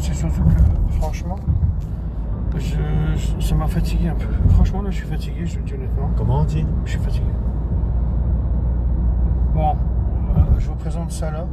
c'est surtout que, franchement, ça m'a fatigué un peu. Franchement, là, je suis fatigué, je le dis honnêtement. Comment on dit? Je suis fatigué. Bon, je vous présente ça là.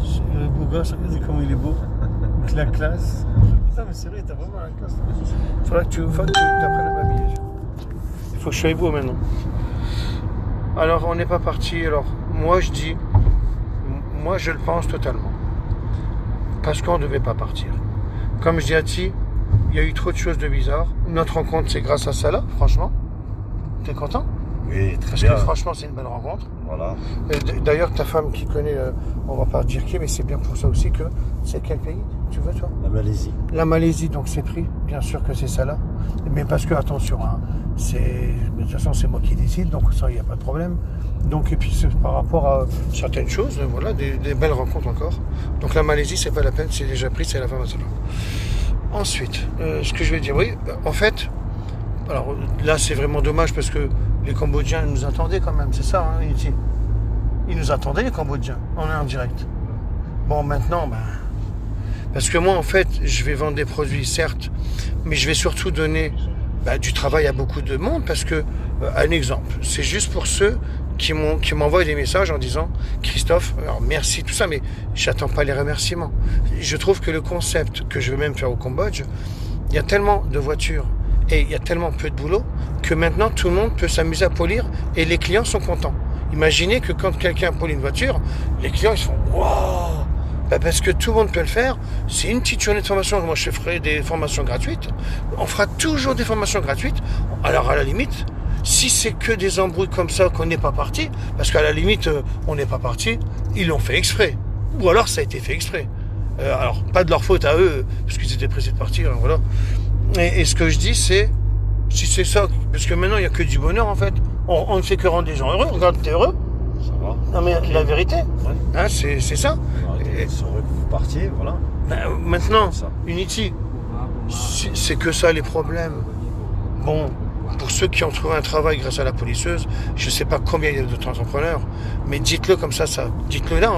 C'est le beau gosse, regardez comment il est beau. Avec la classe. Putain, mais c'est vrai, t'as vraiment la classe. Faudra que tu apprennes à m'habiller. Il faut que je sois beau maintenant. Alors, on n'est pas parti. Alors, moi, je le pense totalement. Parce qu'on ne devait pas partir. Comme je dis à Ti, il y a eu trop de choses de bizarres. Notre rencontre, c'est grâce à ça là, franchement. T'es content? Oui, très Parce bien. que franchement, c'est une belle rencontre. Voilà. D'ailleurs, ta femme qui connaît, on va pas dire qui, mais c'est bien pour ça aussi que c'est quel pays, tu veux toi? La Malaisie. La Malaisie, donc c'est pris, bien sûr que c'est ça là. Mais parce que, attention, hein, de toute façon, c'est moi qui décide, donc ça, il n'y a pas de problème. Donc, et puis c'est par rapport à certaines choses, voilà, des belles rencontres encore. Donc la Malaisie, c'est pas la peine, c'est déjà pris, c'est la femme à ça. Ensuite, ce que je vais dire, oui, en fait, alors là, c'est vraiment dommage parce que les Cambodgiens nous attendaient quand même, c'est ça, hein, ils nous attendaient, les Cambodgiens, on est en direct. Bon, maintenant, parce que moi, en fait, je vais vendre des produits, certes, mais je vais surtout donner du travail à beaucoup de monde, parce que, un exemple, c'est juste pour ceux qui m'envoient des messages en disant « Christophe, alors merci, tout ça, mais j'attends pas les remerciements. » Je trouve que le concept que je veux même faire au Cambodge, il y a tellement de voitures et il y a tellement peu de boulot que maintenant tout le monde peut s'amuser à polir et les clients sont contents. Imaginez que quand quelqu'un polie une voiture, les clients ils se font « Wow !» Parce que tout le monde peut le faire. C'est une petite journée de formation. Moi, je ferai des formations gratuites. On fera toujours des formations gratuites. Alors, à la limite, si c'est que des embrouilles comme ça qu'on n'est pas parti, parce qu'à la limite, on n'est pas parti, ils l'ont fait exprès. Ou alors, ça a été fait exprès. Alors, pas de leur faute à eux, parce qu'ils étaient pressés de partir. Hein, voilà. Et ce que je dis, c'est, si c'est ça, parce que maintenant, il n'y a que du bonheur, en fait. On ne fait que rendre les gens heureux. Regarde, t'es heureux. Ça va. Non, mais la vérité, Ouais. hein, c'est ça. Ils sont heureux que vous partiez, voilà. Maintenant, Ça. Unity, c'est que ça les problèmes. Bon, pour ceux qui ont trouvé un travail grâce à la polisseuse, je ne sais pas combien il y a d'autres entrepreneurs, mais dites-le comme ça, dites-le là,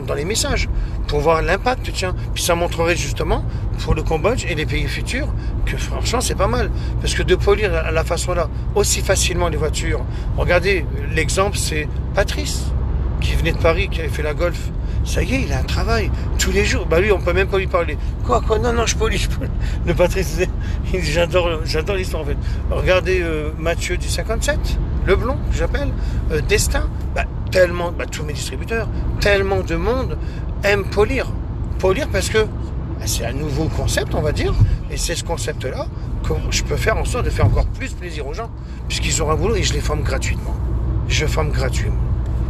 dans les messages, pour voir l'impact, tiens. Puis ça montrerait justement, pour le Cambodge et les pays futurs, que franchement, c'est pas mal. Parce que de polir à la façon là, aussi facilement les voitures. Regardez, l'exemple, c'est Patrice, qui venait de Paris, qui avait fait la Golf. Ça y est, il a un travail tous les jours. Lui, on peut même pas lui parler. Quoi, non, je polis. Le Patrice, j'adore l'histoire en fait. Regardez Mathieu du 57, le blond, que j'appelle, Destin. Tellement, tous mes distributeurs, tellement de monde aiment polir. Polir parce que c'est un nouveau concept, on va dire. Et c'est ce concept-là que je peux faire en sorte de faire encore plus plaisir aux gens. Puisqu'ils auront un boulot et je les forme gratuitement. Je forme gratuitement.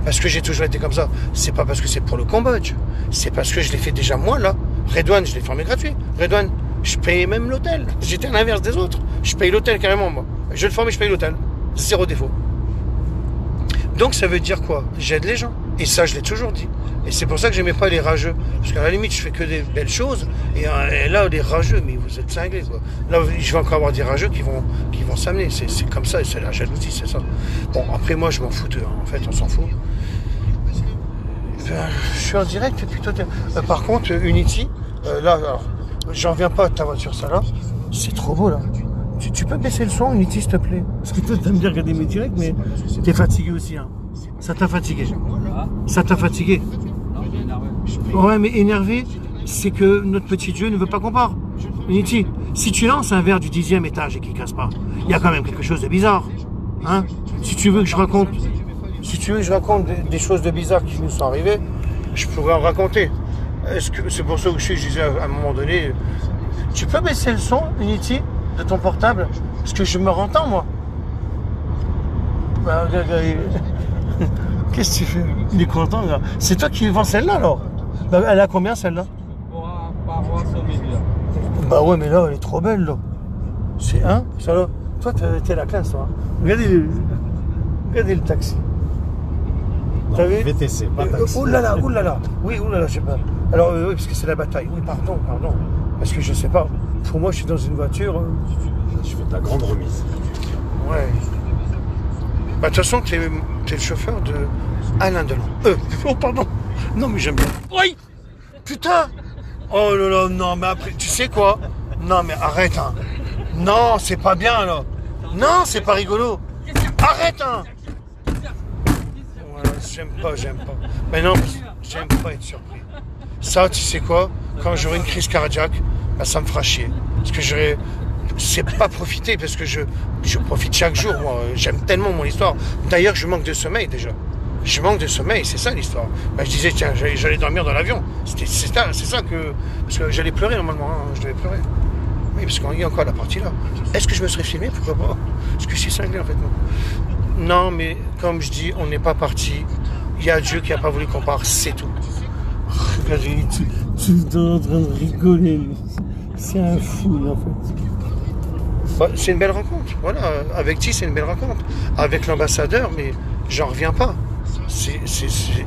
Parce que j'ai toujours été comme ça. C'est pas parce que c'est pour le Cambodge. C'est parce que je l'ai fait déjà moi, là. Redouane, je l'ai formé gratuit. Redouane, je payais même l'hôtel. J'étais à l'inverse des autres. Je paye l'hôtel carrément, moi. Je le forme et je paye l'hôtel. Zéro défaut. Donc ça veut dire quoi? J'aide les gens. Et ça, je l'ai toujours dit. Et c'est pour ça que j'aimais pas les rageux. Parce qu'à la limite, je fais que des belles choses. Et là, les rageux, mais vous êtes cinglés, quoi. Là, je vais encore avoir des rageux qui vont s'amener. C'est comme ça, c'est la jalousie, c'est ça. Bon, après, moi, je m'en fous d'eux. En fait, on s'en fout. Je suis en direct depuis tout. Par contre, Unity, là, alors, j'en reviens pas de ta voiture, ça là. C'est trop beau, là. Tu peux baisser le son, Unity, s'il te plaît? Parce que toi, t'aimes bien regarder mes directs, mais t'es fatigué aussi, hein. Ça t'a fatigué. Ça t'a fatigué. Ouais, mais énervé, c'est que notre petit Dieu ne veut pas qu'on parte. Unity, si tu lances un verre du 10e étage et qu'il casse pas, il y a quand même quelque chose de bizarre. Hein? Si tu veux que je raconte des choses de bizarres qui nous sont arrivées, je pourrais en raconter. Est-ce que c'est pour ça que je disais à un moment donné, tu peux baisser le son, Unity, de ton portable? Parce que je me rentends, moi. Qu'est-ce que tu fais? Il est content, là. C'est toi qui vends celle-là, alors? Elle a combien, celle-là? Bah ouais, mais là, elle est trop belle, là. C'est un, ça là. Toi, t'es la classe, toi. Regardez le taxi. T'as vu? VTC, pas taxi. Oulala. Oui, oulala, je sais pas. Alors, oui, parce que c'est la bataille. Oui, pardon. Parce que je sais pas. Pour moi, je suis dans une voiture. Je fais ta grande remise. Ouais. De toute façon, t'es le chauffeur de Alain Delon. Oh, pardon. Non, mais j'aime bien. Oui. Putain. Oh là là, non, mais après, tu sais quoi? Non, mais arrête, hein. Non, c'est pas bien, là. Non, c'est pas rigolo. Arrête, hein. Voilà, j'aime pas. Mais non, j'aime pas être surpris. Ça, tu sais quoi? Quand j'aurai une crise cardiaque, bah, ça me fera chier. Parce que c'est pas profiter, parce que je profite chaque jour, moi. J'aime tellement mon histoire. D'ailleurs, je manque de sommeil, déjà. Je manque de sommeil, c'est ça l'histoire. Bah, je disais, tiens, j'allais dormir dans l'avion. C'est ça que... Parce que j'allais pleurer normalement, hein, je devais pleurer. Oui, parce qu'il y a encore la partie là. Est-ce que je me serais filmé? Pourquoi pas? Parce que c'est cinglé en fait. Non, mais comme je dis, on n'est pas parti. Il y a Dieu qui n'a pas voulu qu'on parte, c'est tout. Regardez, tu es en train de rigoler. C'est un fou en fait. Bah, c'est une belle rencontre. Voilà, avec Ti, c'est une belle rencontre. Avec l'ambassadeur, mais j'en reviens pas.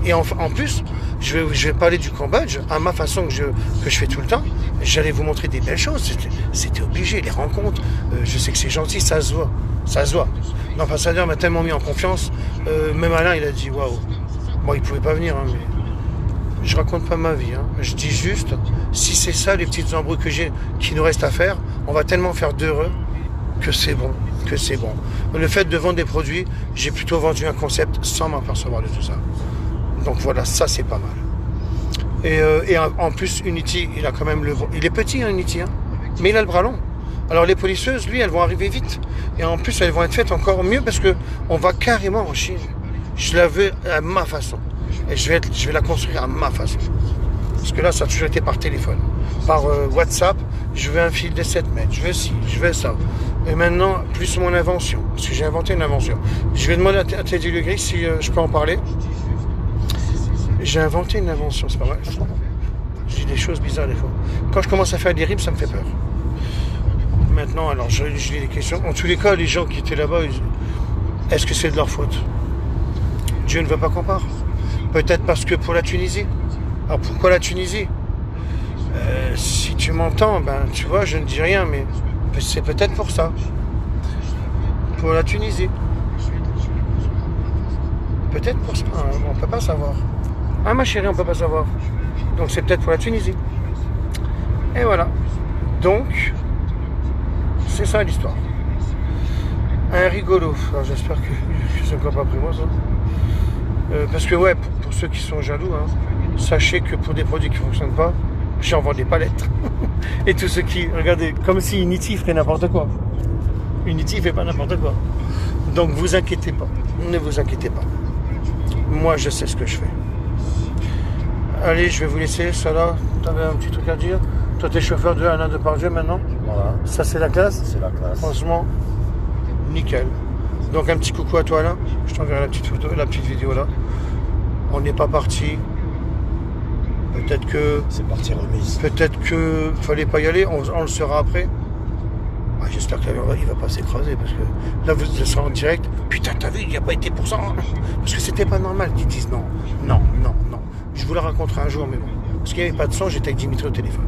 Et en plus, je vais parler du Cambodge à ma façon que je fais tout le temps. J'allais vous montrer des belles choses. C'était obligé, les rencontres. Je sais que c'est gentil, ça se voit. Ça se voit. L'ambassadeur m'a tellement mis en confiance. Même Alain, il a dit waouh. Bon, il pouvait pas venir, hein, mais je raconte pas ma vie. Hein. Je dis juste, si c'est ça les petites embrouilles qui nous restent à faire, on va tellement faire d'heureux que c'est bon. Le fait de vendre des produits, j'ai plutôt vendu un concept sans m'apercevoir de tout ça. Donc voilà, ça c'est pas mal. Et en plus, Unity, il a quand même il est petit, hein, Unity, hein, mais il a le bras long. Alors les polisseuses, lui, elles vont arriver vite. Et en plus, elles vont être faites encore mieux parce que on va carrément en Chine. Je la veux à ma façon. Et je vais la construire à ma façon. Parce que là, ça a toujours été par téléphone. Par WhatsApp, je veux un fil de 7 mètres, je veux ci, je veux ça. Et maintenant, plus mon invention. Parce que j'ai inventé une invention. Je vais demander à Teddy Legris si je peux en parler. J'ai inventé une invention, c'est pas vrai. Je dis des choses bizarres des fois. Quand je commence à faire des rimes, ça me fait peur. Maintenant, alors, je lis les questions. En tous les cas, les gens qui étaient là-bas, est-ce que c'est de leur faute? Dieu ne veut pas qu'on parte. Peut-être parce que pour la Tunisie. Alors pourquoi la Tunisie? Si tu m'entends, ben tu vois, je ne dis rien, mais c'est peut-être pour ça. Pour la Tunisie. Peut-être pour ça, hein, on ne peut pas savoir. Ah ma chérie, on ne peut pas savoir. Donc c'est peut-être pour la Tunisie. Et voilà. Donc, c'est ça l'histoire. Un rigolo. Alors j'espère que c'est encore pas pris moi ça. Parce que ouais, pour ceux qui sont jaloux, hein, sachez que pour des produits qui ne fonctionnent pas, j'en vends des palettes. Et tous ceux qui, regardez, comme si Unity ferait n'importe quoi. Unity fait pas n'importe quoi. Donc vous inquiétez pas, ne vous inquiétez pas. Moi je sais ce que je fais. Allez, je vais vous laisser, ça là, t'avais un petit truc à dire. Toi t'es chauffeur de Alain Depardieu maintenant. Voilà. Ça c'est la classe. C'est la classe. Franchement, nickel. Donc un petit coucou à toi Alain. Je t'enverrai la petite photo, la petite vidéo là. On n'est pas parti. Peut-être que... C'est parti remise. Peut-être que fallait pas y aller, on le saura après. Ah, j'espère que l'avion il va pas s'écraser parce que là vous serez en direct. Putain, t'as vu, il n'y a pas été pour ça. Hein. Parce que c'était pas normal qu'ils disent non. Non. Je vous la raconterai un jour, mais bon. Parce qu'il n'y avait pas de son, j'étais avec Dimitri au téléphone.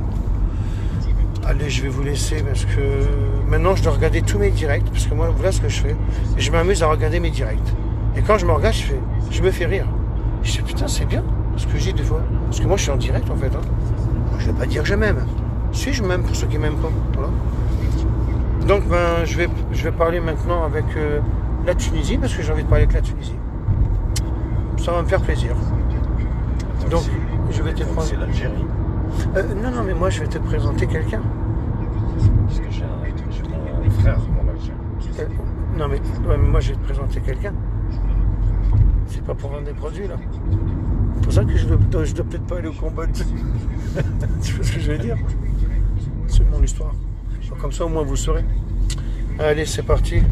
Allez, je vais vous laisser parce que maintenant je dois regarder tous mes directs. Parce que moi, voilà ce que je fais. Et je m'amuse à regarder mes directs. Et quand je me regarde, je me fais rire. Je dis putain, c'est bien ce que je dis des fois. Parce que moi, je suis en direct en fait. Hein. Je vais pas dire que je m'aime. Si, je m'aime pour ceux qui m'aiment pas. Voilà. Donc, ben, je vais parler maintenant avec la Tunisie parce que j'ai envie de parler avec la Tunisie. Ça va me faire plaisir. Donc, je vais te prendre. C'est l'Algérie. Non, mais moi, je vais te présenter quelqu'un. Parce que j'ai mon frère en Algérie. Non, mais moi, je vais te présenter quelqu'un. C'est pas pour vendre des produits, là. C'est pour ça que je dois peut-être pas aller au Cambodge. Tu vois ce que je veux dire? C'est mon histoire. Comme ça, au moins, vous le saurez. Allez, c'est parti.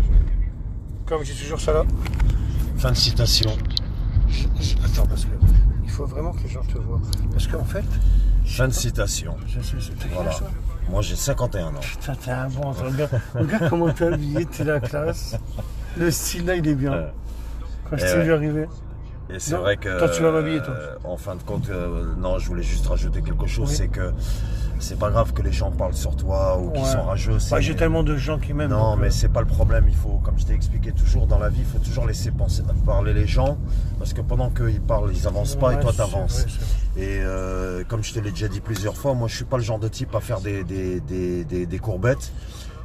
Comme je dis toujours ça là. Fin de citation. Attends, parce que il faut vraiment que les gens te voient. Parce qu'en fait... Fin de citation. Voilà. Moi, j'ai 51 ans. Putain, t'es un bon. Regarde comment t'es habillé, t'es la classe. Le style là, il est bien. Quand je t'ai vu arriver. Et c'est vrai que... Toi, tu vas m'habiller, toi. En fin de compte, non, je voulais juste rajouter quelque chose. Oui. C'est que C'est pas grave que les gens parlent sur toi ou qu'ils sont rageux. Bah, j'ai tellement de gens qui m'aiment. Non, mais c'est pas le problème. Il faut, comme je t'ai expliqué toujours dans la vie, il faut toujours laisser parler les gens. Parce que pendant qu'ils parlent, ils avancent pas et toi t'avances. Et comme je te l'ai déjà dit plusieurs fois, moi je suis pas le genre de type à faire des courbettes.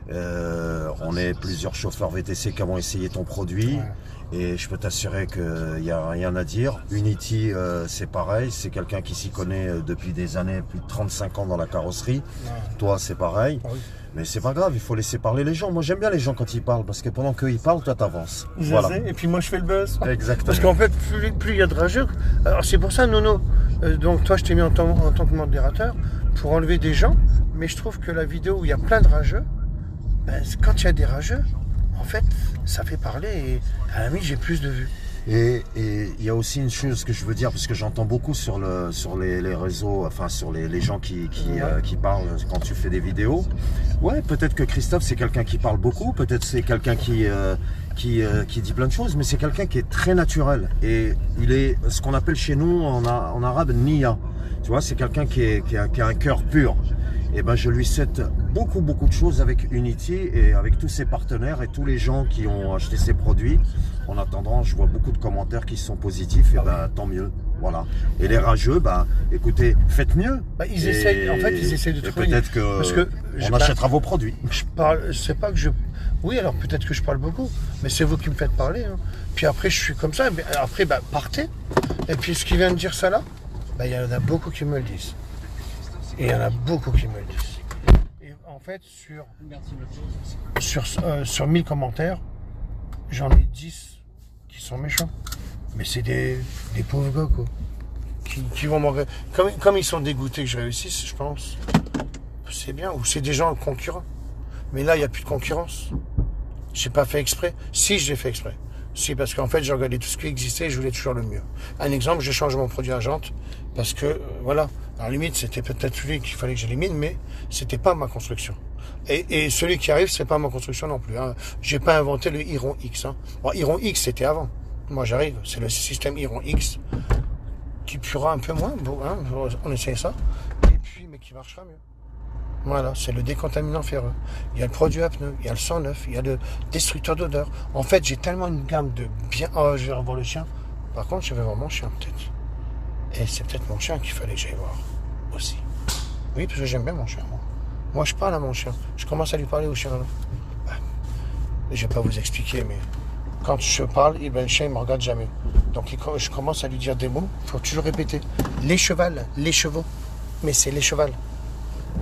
On est plusieurs chauffeurs VTC qui avons essayé ton produit. Et je peux t'assurer qu'il n'y a rien à dire. Unity, c'est pareil. C'est quelqu'un qui s'y connaît depuis des années, plus de 35 ans dans la carrosserie. Toi, c'est pareil. Mais c'est pas grave, il faut laisser parler les gens. Moi, j'aime bien les gens quand ils parlent, parce que pendant qu'ils parlent, toi, t'avances. Voilà. Et puis moi, je fais le buzz. Exactement. Parce qu'en fait, plus il y a de rageux. Alors, c'est pour ça, Nono. Donc, toi, je t'ai mis en tant que modérateur pour enlever des gens. Mais je trouve que la vidéo où il y a plein de rageux, ben, quand il y a des rageux, en fait, ça fait parler et à la limite, j'ai plus de vues. Et il y a aussi une chose que je veux dire, parce que j'entends beaucoup sur les réseaux, enfin sur les gens qui parlent quand tu fais des vidéos. Ouais, peut-être que Christophe, c'est quelqu'un qui parle beaucoup, peut-être c'est quelqu'un qui dit plein de choses, mais c'est quelqu'un qui est très naturel. Et il est ce qu'on appelle chez nous en arabe niya. Tu vois, c'est quelqu'un qui a un cœur pur. Et ben je lui souhaite beaucoup de choses avec Unity et avec tous ses partenaires et tous les gens qui ont acheté ses produits. En attendant, je vois beaucoup de commentaires qui sont positifs et ben tant mieux. Voilà. Et les rageux, bah écoutez, faites mieux. Bah, ils essayent de trouver. Peut-être que on achètera vos produits. C'est pas que je. Oui, alors peut-être que je parle beaucoup, mais c'est vous qui me faites parler. Hein. Puis après, je suis comme ça. Mais après, bah, partez. Et puis ce qui vient de dire ça là, bah, il y en a beaucoup qui me le disent. Et il y en a beaucoup qui me le disent. Et en fait, sur 1000 commentaires, j'en ai 10 qui sont méchants. Mais c'est des pauvres gars, quoi. Qui vont m'en... Comme ils sont dégoûtés que je réussisse, je pense. C'est bien. Ou c'est des gens concurrents. Mais là, il n'y a plus de concurrence. J'ai pas fait exprès. Si, j'ai fait exprès. Si, parce qu'en fait, j'ai regardé tout ce qui existait et je voulais toujours le mieux. Un exemple, j'ai changé mon produit à jante parce que, voilà, à la limite, c'était peut-être celui qu'il fallait que j'élimine, mais c'était pas ma construction. Et celui qui arrive, c'est pas ma construction non plus. Hein. J'ai pas inventé le Iron X. Hein. Bon, Iron X, c'était avant. Moi, j'arrive, c'est le système Iron X qui puera un peu moins. Bon, hein, on essaye ça. Et puis, mais qui marchera mieux. Voilà, c'est le décontaminant ferreux. Il y a le produit à pneus, il y a le 109, il y a le destructeur d'odeur. En fait, j'ai tellement une gamme de bien... Oh, je vais revoir le chien. Par contre, je vais voir mon chien, peut-être. Et c'est peut-être mon chien qu'il fallait que j'aille voir aussi. Oui, parce que j'aime bien mon chien, moi. Moi, je parle à mon chien. Je commence à lui parler au chien. Ben, je vais pas vous expliquer, mais quand je parle, ben, le chien, il me regarde jamais. Donc, je commence à lui dire des mots. Il faut toujours répéter. Les chevals, les chevaux. Mais c'est les chevals.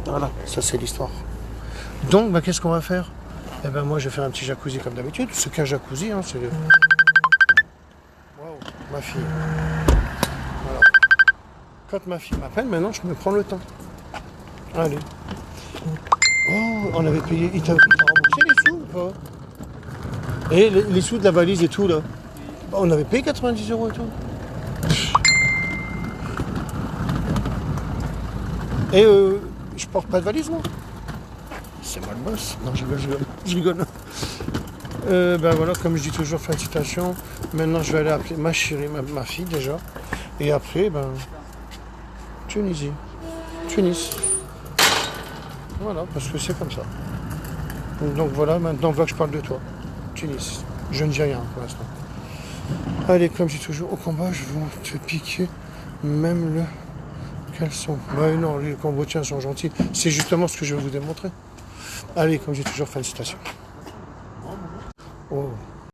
Voilà, ça c'est l'histoire. Donc, bah, qu'est-ce qu'on va faire? Eh ben moi, je vais faire un petit jacuzzi comme d'habitude. C'est qu'un jacuzzi, hein, c'est... Waouh, ma fille. Voilà. Quand ma fille m'appelle, maintenant, je me prends le temps. Allez. Oh, on avait payé... Il t'a remboursé les sous ou pas? Et les sous de la valise et tout, là. Bah, on avait payé 90 € et tout. Et je porte pas de valise, moi. C'est moi le boss. Non, je rigole. Ben voilà, comme je dis toujours, félicitations. Maintenant, je vais aller appeler ma chérie, ma fille déjà. Et après, ben, Tunisie. Tunis. Voilà, parce que c'est comme ça. Donc voilà, maintenant, voilà que je parle de toi. Tunis. Je ne dis rien pour l'instant. Allez, comme je dis toujours, au combat, je vais te piquer même le... Quels sont? Ben non, les Cambodgiens sont gentils. C'est justement ce que je vais vous démontrer. Allez, comme j'ai toujours, félicitations. Oh.